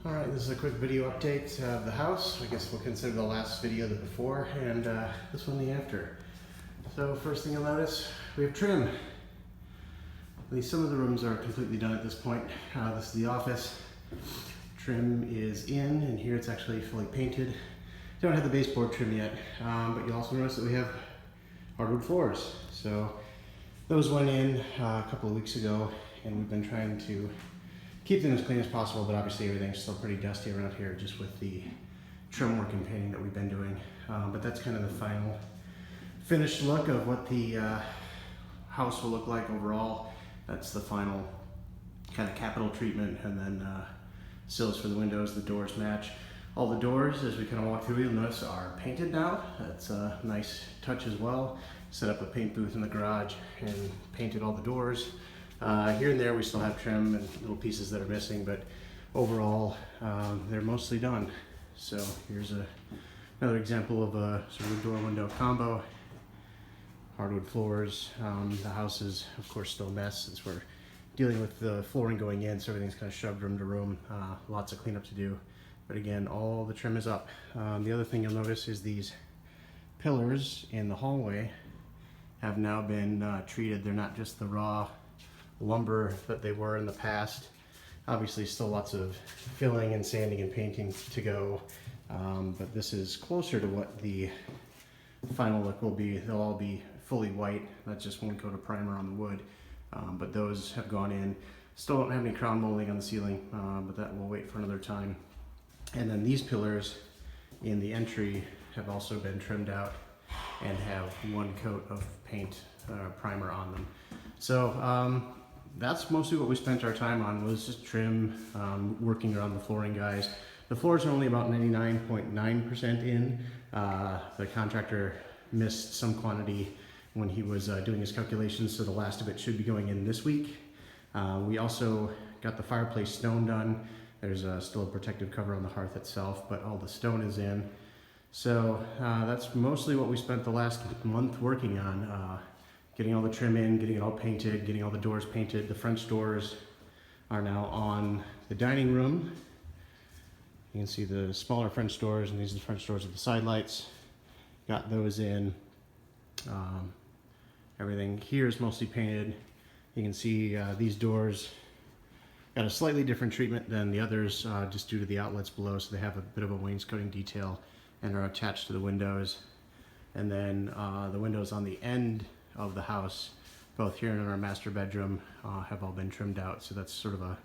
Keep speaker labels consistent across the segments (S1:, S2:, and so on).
S1: Alright, this is a quick video update of the house. I guess we'll consider the last video the before and this one the after. So first thing you'll notice, we have trim. At least some of the rooms are completely done at this point. This is the office. Trim is in, and here it's actually fully painted. Don't have the baseboard trim yet, but you'll also notice that we have hardwood floors. So those went in a couple of weeks ago, and we've been trying to keep them as clean as possible, but obviously everything's still pretty dusty around here just with the trim work and painting that we've been doing. But that's kind of the final finished look of what the house will look like overall. That's the final kind of capital treatment, and then sills for the windows, the doors match. All the doors, as we kind of walk through, you'll notice are painted now. That's a nice touch as well. Set up a paint booth in the garage and painted all the doors. Here and there we still have trim and little pieces that are missing, but overall they're mostly done. So here's another example of a sort of door window combo. Hardwood floors. The house is of course still a mess since we're dealing with the flooring going in, so everything's kind of shoved room to room. Lots of cleanup to do, but again, all the trim is up. The other thing you'll notice is these pillars in the hallway have now been treated. They're not just the raw lumber that they were in the past. Obviously still lots of filling and sanding and painting to go, but this is closer to what the final look will be. They'll all be fully white. That's just one coat of primer on the wood, but those have gone in. Still don't have any crown molding on the ceiling, but that will wait for another time. And then these pillars in the entry have also been trimmed out and have one coat of paint primer on them. So that's mostly what we spent our time on, was just trim, working around the flooring guys. The floors are only about 99.9% in. The contractor missed some quantity when he was doing his calculations, so the last of it should be going in this week. We also got the fireplace stone done. There's still a protective cover on the hearth itself, but all the stone is in. So that's mostly what we spent the last month working on. Getting all the trim in, getting it all painted, getting all the doors painted. The French doors are now on the dining room. You can see the smaller French doors, and these are the French doors with the side lights. Got those in. Everything here is mostly painted. You can see these doors got a slightly different treatment than the others, just due to the outlets below, so they have a bit of a wainscoting detail and are attached to the windows. And then the windows on the end of the house, both here and in our master bedroom, have all been trimmed out, so that's sort of a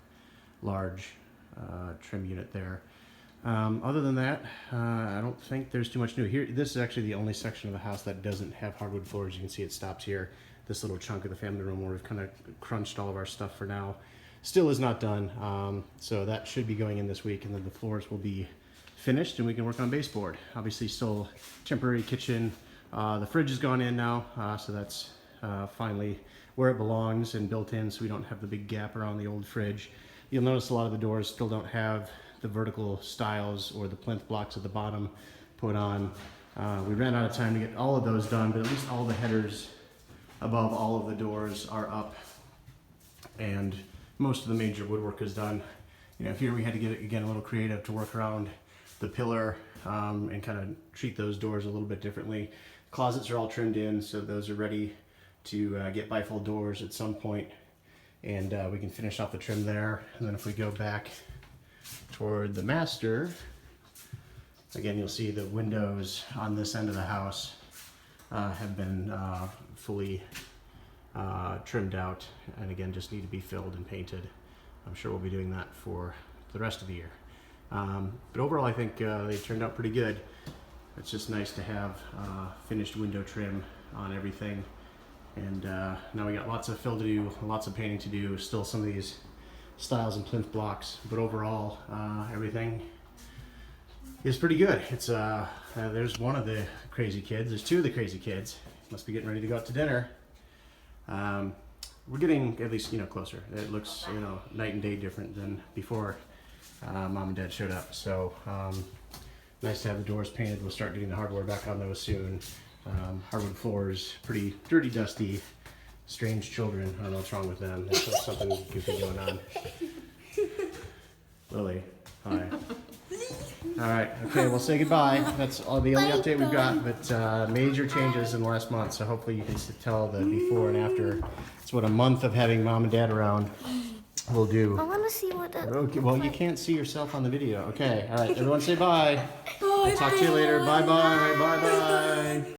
S1: large trim unit there. Other than that, I don't think there's too much new here. This is actually the only section of the house that doesn't have hardwood floors. You can see it stops here. This little chunk of the family room where we've kind of crunched all of our stuff for now still is not done, so that should be going in this week, and then the floors will be finished and we can work on baseboard. Obviously still temporary kitchen. The fridge has gone in now, so that's finally where it belongs and built in, so we don't have the big gap around the old fridge. You'll notice a lot of the doors still don't have the vertical stiles or the plinth blocks at the bottom put on. We ran out of time to get all of those done, but at least all the headers above all of the doors are up, and most of the major woodwork is done. You know, here we had to get, again, a little creative to work around the pillar and kind of treat those doors a little bit differently. Closets are all trimmed in, so those are ready to get bifold doors at some point, and we can finish off the trim there. And then if we go back toward the master, again, you'll see the windows on this end of the house have been fully trimmed out, and again, just need to be filled and painted. I'm sure we'll be doing that for the rest of the year. But overall, I think they turned out pretty good. It's just nice to have finished window trim on everything. And now we got lots of fill to do, lots of painting to do, still some of these stiles and plinth blocks, but overall, everything is pretty good. It's there's one of the crazy kids. There's two of the crazy kids. Must be getting ready to go out to dinner. We're getting at least, closer. It looks, night and day different than before Mom and Dad showed up. So nice to have the doors painted. We'll start getting the hardware back on those soon. Hardwood floors, pretty dirty, dusty. Strange children. I don't know what's wrong with them. There's something goofy going on. Lily, hi. All right. Okay, we'll say goodbye. That's all the only update we've got, but major changes in the last month. So hopefully you can tell the before and after. It's what a month of having mom and dad around will do.
S2: I want to see what that
S1: Okay, well, you can't see yourself on the video. Okay, all right. Everyone say bye. I'll talk to you later. Bye-bye. Bye-bye.